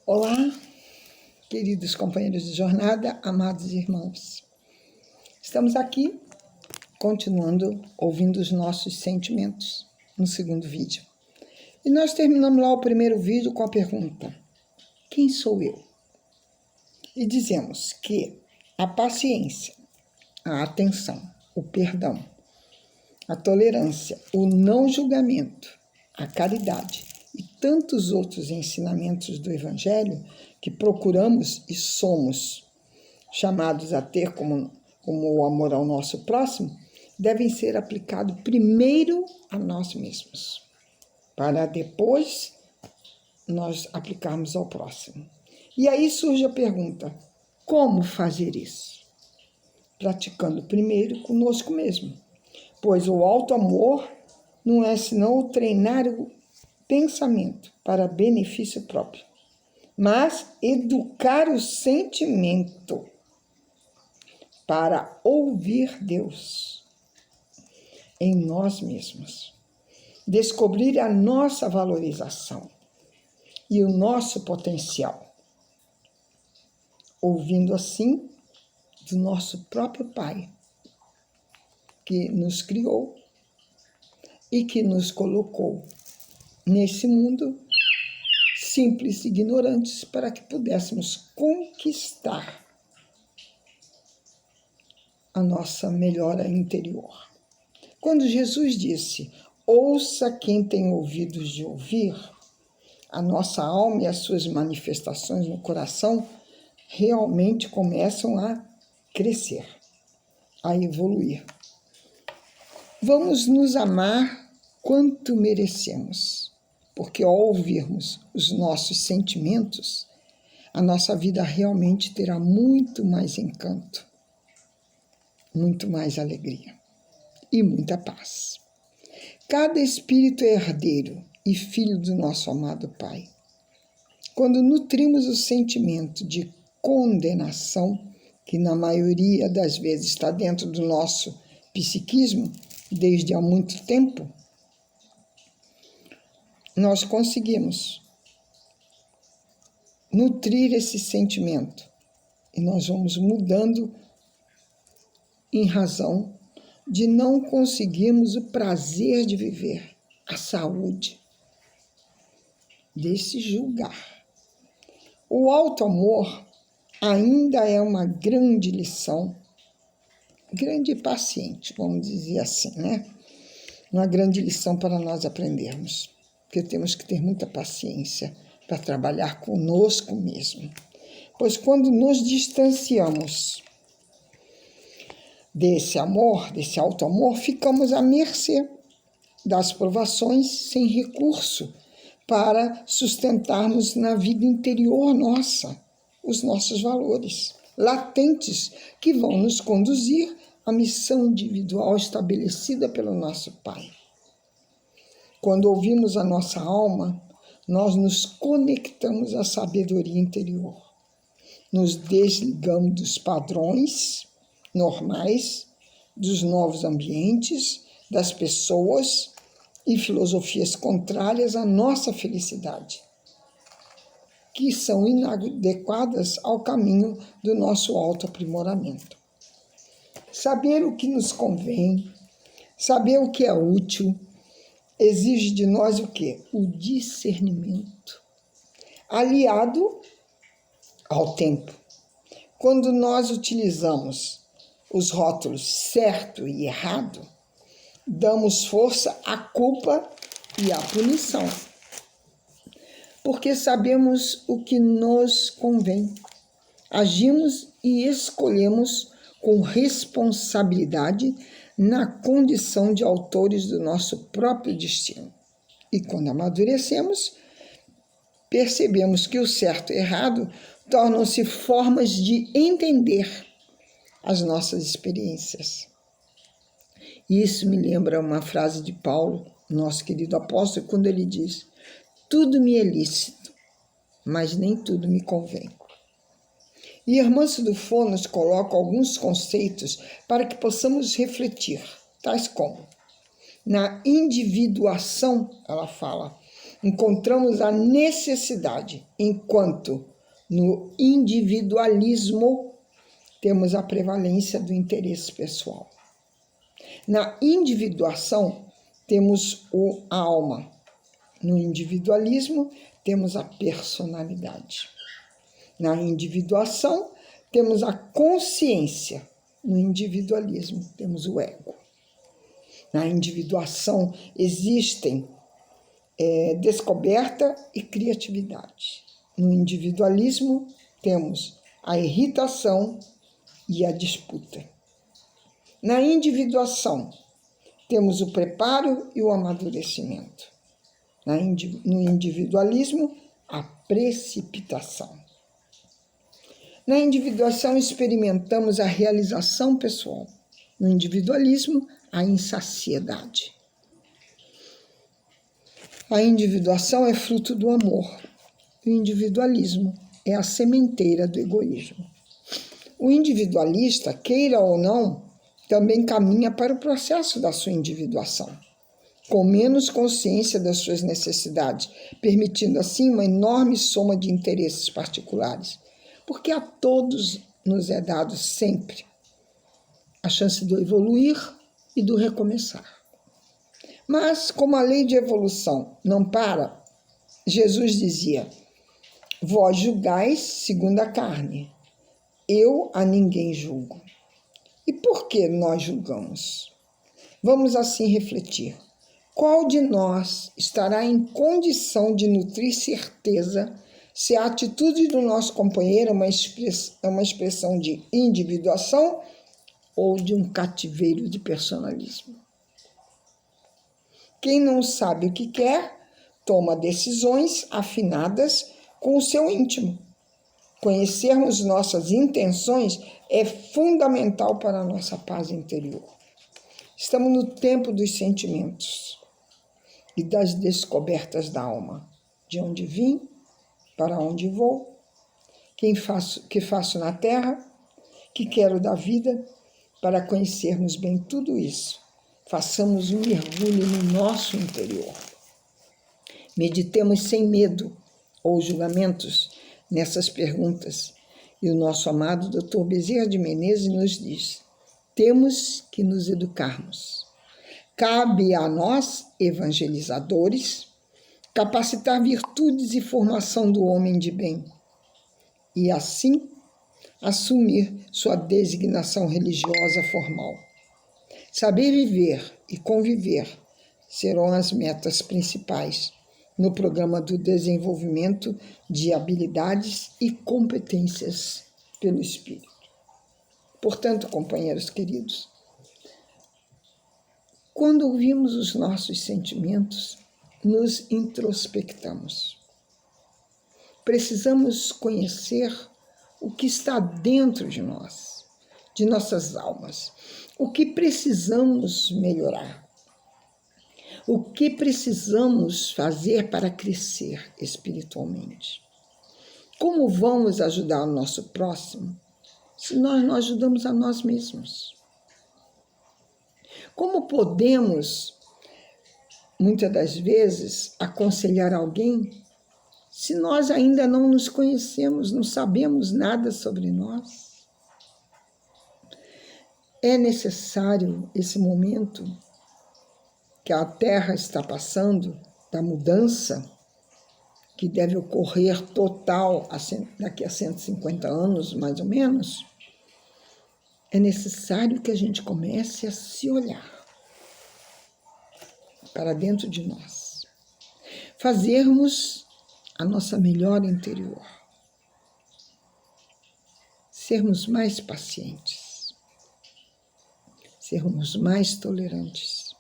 Olá, queridos companheiros de jornada, amados irmãos. Estamos aqui, continuando, ouvindo os nossos sentimentos no segundo vídeo. E nós terminamos lá o primeiro vídeo com a pergunta: quem sou eu? E dizemos que a paciência, a atenção, o perdão, a tolerância, o não julgamento, a caridade e tantos outros ensinamentos do Evangelho que procuramos e somos chamados a ter como o amor ao nosso próximo, devem ser aplicados primeiro a nós mesmos, para depois nós aplicarmos ao próximo. E aí surge a pergunta: como fazer isso? Praticando primeiro conosco mesmo, pois o alto amor não é senão o treinar o pensamento para benefício próprio, mas educar o sentimento para ouvir Deus em nós mesmos, descobrir a nossa valorização e o nosso potencial, ouvindo assim do nosso próprio Pai, que nos criou e que nos colocou nesse mundo simples e ignorantes para que pudéssemos conquistar a nossa melhora interior. Quando Jesus disse: ouça quem tem ouvidos de ouvir, a nossa alma e as suas manifestações no coração realmente começam a crescer, a evoluir. Vamos nos amar quanto merecemos, porque ao ouvirmos os nossos sentimentos, a nossa vida realmente terá muito mais encanto, muito mais alegria e muita paz. Cada espírito é herdeiro e filho do nosso amado Pai. Quando nutrimos o sentimento de condenação, que na maioria das vezes está dentro do nosso psiquismo desde há muito tempo, nós conseguimos nutrir esse sentimento e nós vamos mudando em razão de não conseguirmos o prazer de viver, a saúde, desse julgar. O alto amor ainda é uma grande lição, grande e paciente, vamos dizer assim, né? Uma grande lição para nós aprendermos, porque temos que ter muita paciência para trabalhar conosco mesmo. Pois quando nos distanciamos desse amor, desse alto amor, ficamos à mercê das provações sem recurso para sustentarmos na vida interior nossa os nossos valores latentes que vão nos conduzir à missão individual estabelecida pelo nosso Pai. Quando ouvimos a nossa alma, nós nos conectamos à sabedoria interior. Nos desligamos dos padrões normais, dos novos ambientes, das pessoas e filosofias contrárias à nossa felicidade, que são inadequadas ao caminho do nosso autoaprimoramento. Saber o que nos convém, saber o que é útil, exige de nós o quê? O discernimento, aliado ao tempo. Quando nós utilizamos os rótulos certo e errado, damos força à culpa e à punição, porque sabemos o que nos convém. Agimos e escolhemos com responsabilidade na condição de autores do nosso próprio destino. E quando amadurecemos, percebemos que o certo e errado tornam-se formas de entender as nossas experiências. Isso me lembra uma frase de Paulo, nosso querido apóstolo, quando ele diz: tudo me é lícito, mas nem tudo me convém. E a irmã Sudufo nos coloca alguns conceitos para que possamos refletir, tais como: na individuação, ela fala, encontramos a necessidade, enquanto no individualismo temos a prevalência do interesse pessoal. Na individuação, temos a alma. No individualismo, temos a personalidade. Na individuação, temos a consciência. No individualismo, temos o ego. Na individuação, existem descoberta e criatividade. No individualismo, temos a irritação e a disputa. Na individuação, temos o preparo e o amadurecimento. No individualismo, a precipitação. Na individuação, experimentamos a realização pessoal. No individualismo, a insaciedade. A individuação é fruto do amor. O individualismo é a sementeira do egoísmo. O individualista, queira ou não, também caminha para o processo da sua individuação, com menos consciência das suas necessidades, permitindo assim uma enorme soma de interesses particulares, porque a todos nos é dado sempre a chance de evoluir e do recomeçar. Mas, como a lei de evolução não para, Jesus dizia: vós julgais segundo a carne, eu a ninguém julgo. E por que nós julgamos? Vamos assim refletir. Qual de nós estará em condição de nutrir certeza se a atitude do nosso companheiro é uma expressão de individuação ou de um cativeiro de personalismo? Quem não sabe o que quer, toma decisões afinadas com o seu íntimo. Conhecermos nossas intenções é fundamental para a nossa paz interior. Estamos no tempo dos sentimentos e das descobertas da alma. De onde vim, para onde vou, que faço na terra, que quero da vida. Para conhecermos bem tudo isso, façamos um mergulho no nosso interior. Meditemos sem medo ou julgamentos nessas perguntas. E o nosso amado Dr. Bezerra de Menezes nos diz: temos que nos educarmos. Cabe a nós, evangelizadores, capacitar virtudes e formação do homem de bem, e assim assumir sua designação religiosa formal. Saber viver e conviver serão as metas principais no programa do desenvolvimento de habilidades e competências pelo Espírito. Portanto, companheiros queridos, quando ouvimos os nossos sentimentos, nos introspectamos. Precisamos conhecer o que está dentro de nós, de nossas almas, o que precisamos melhorar, o que precisamos fazer para crescer espiritualmente. Como vamos ajudar o nosso próximo se nós não ajudamos a nós mesmos? Como podemos, muitas das vezes, aconselhar alguém se nós ainda não nos conhecemos, não sabemos nada sobre nós? É necessário esse momento que a Terra está passando, da mudança, que deve ocorrer total daqui a 150 anos, mais ou menos. É necessário que a gente comece a se olhar para dentro de nós, fazermos a nossa melhora interior, sermos mais pacientes, sermos mais tolerantes,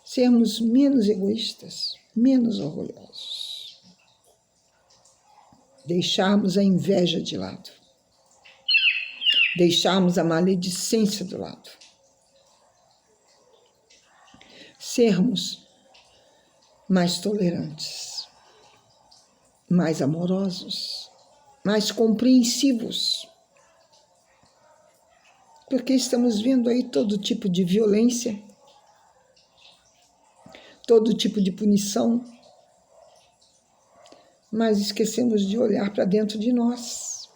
sermos menos egoístas, menos orgulhosos, deixarmos a inveja de lado, deixarmos a maledicência do lado, sermos mais tolerantes, mais amorosos, mais compreensivos, porque estamos vendo aí todo tipo de violência, todo tipo de punição, mas esquecemos de olhar para dentro de nós.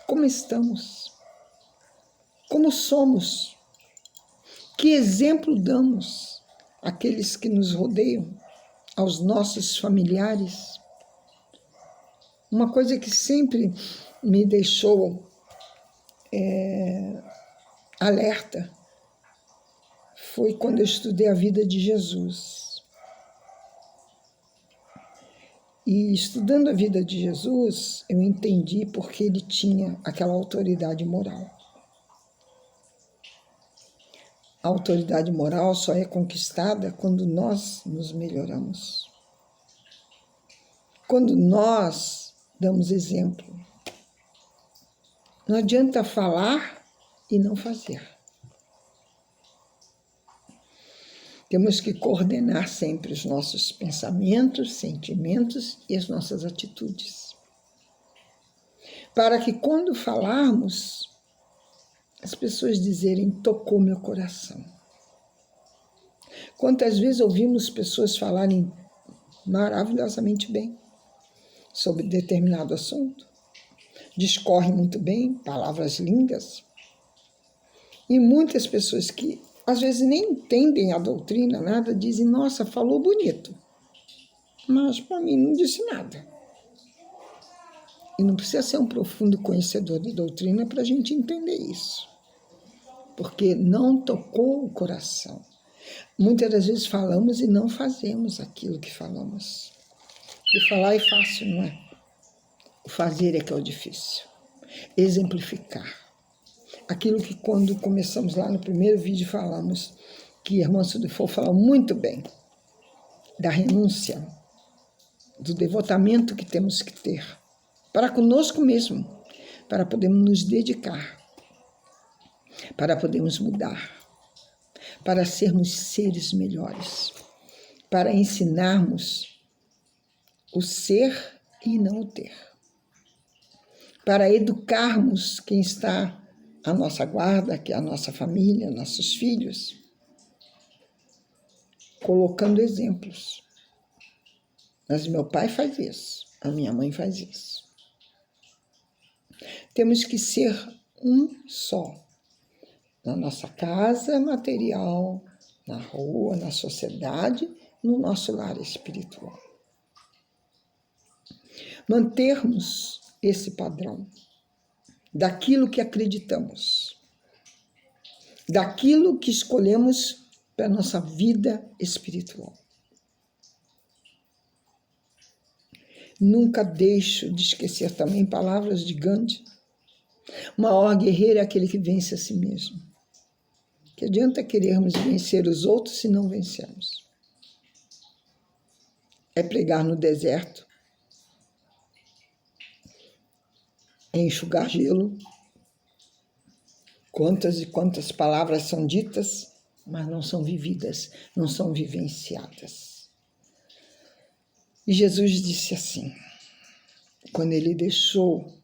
Como estamos? Como somos? Que exemplo damos àqueles que nos rodeiam, aos nossos familiares? Uma coisa que sempre me deixou alerta foi quando eu estudei a vida de Jesus. E estudando a vida de Jesus, eu entendi porque ele tinha aquela autoridade moral. A autoridade moral só é conquistada quando nós nos melhoramos. Quando nós damos exemplo. Não adianta falar e não fazer. Temos que coordenar sempre os nossos pensamentos, sentimentos e as nossas atitudes. Para que quando falarmos, as pessoas dizerem, tocou meu coração. Quantas vezes ouvimos pessoas falarem maravilhosamente bem sobre determinado assunto, discorrem muito bem, palavras lindas, e muitas pessoas que às vezes nem entendem a doutrina, nada, dizem, nossa, falou bonito, mas para mim não disse nada. E não precisa ser um profundo conhecedor de doutrina para a gente entender isso, porque não tocou o coração. Muitas das vezes falamos e não fazemos aquilo que falamos. E falar é fácil, não é? O fazer é que é o difícil. Exemplificar. Aquilo que quando começamos lá no primeiro vídeo falamos, que a irmã Sudifol falou muito bem, da renúncia, do devotamento que temos que ter, para conosco mesmo, para podermos nos dedicar, para podermos mudar, para sermos seres melhores, para ensinarmos o ser e não o ter, para educarmos quem está à nossa guarda, que é a nossa família, nossos filhos, colocando exemplos. Mas meu pai faz isso, a minha mãe faz isso. Temos que ser um só, na nossa casa material, na rua, na sociedade, no nosso lar espiritual. Mantermos esse padrão daquilo que acreditamos, daquilo que escolhemos para a nossa vida espiritual. Nunca deixo de esquecer também palavras de Gandhi. O maior guerreiro é aquele que vence a si mesmo. Que adianta querermos vencer os outros se não vencemos? É pregar no deserto, é enxugar gelo. Quantas e quantas palavras são ditas, mas não são vividas, não são vivenciadas. E Jesus disse assim, quando ele deixou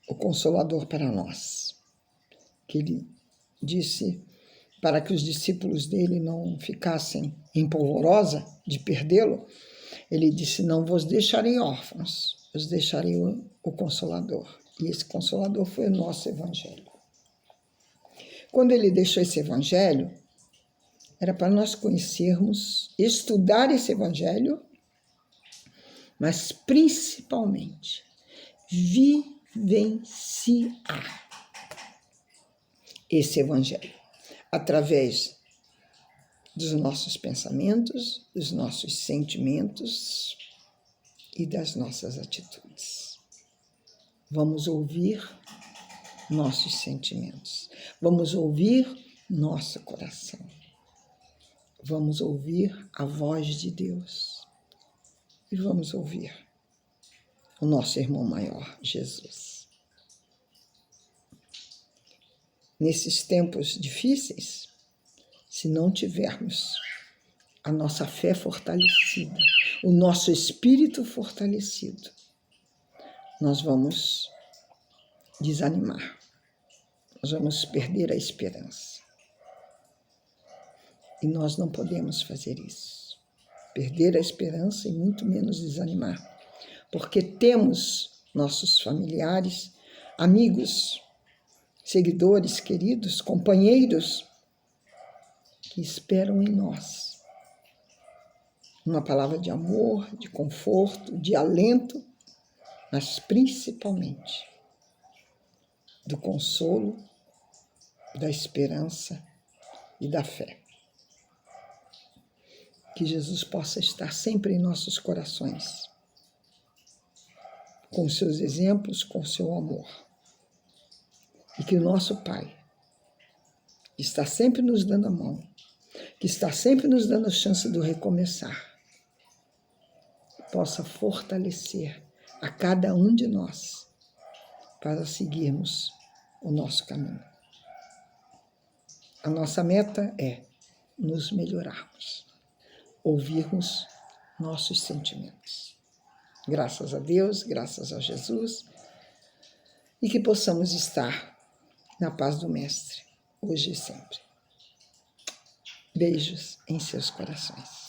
o Consolador para nós, que ele disse para que os discípulos dele não ficassem em polvorosa de perdê-lo, ele disse, não vos deixarei órfãos, vos deixarei o Consolador. E esse Consolador foi o nosso Evangelho. Quando ele deixou esse Evangelho, era para nós conhecermos, estudar esse Evangelho, mas principalmente vivenciar esse Evangelho através dos nossos pensamentos, dos nossos sentimentos e das nossas atitudes. Vamos ouvir nossos sentimentos, vamos ouvir nosso coração, vamos ouvir a voz de Deus e vamos ouvir o nosso irmão maior, Jesus. Nesses tempos difíceis, se não tivermos a nossa fé fortalecida, o nosso espírito fortalecido, nós vamos desanimar, nós vamos perder a esperança. E nós não podemos fazer isso. perder a esperança e muito menos desanimar, porque temos nossos familiares, amigos, seguidores, queridos, companheiros que esperam em nós uma palavra de amor, de conforto, de alento, mas principalmente do consolo, da esperança e da fé. Que Jesus possa estar sempre em nossos corações, com seus exemplos, com seu amor. E que o nosso Pai, que está sempre nos dando a mão, que está sempre nos dando a chance do recomeçar, possa fortalecer a cada um de nós para seguirmos o nosso caminho. A nossa meta é nos melhorarmos, ouvirmos nossos sentimentos. Graças a Deus, graças a Jesus, e que possamos estar na paz do Mestre, hoje e sempre. Beijos em seus corações.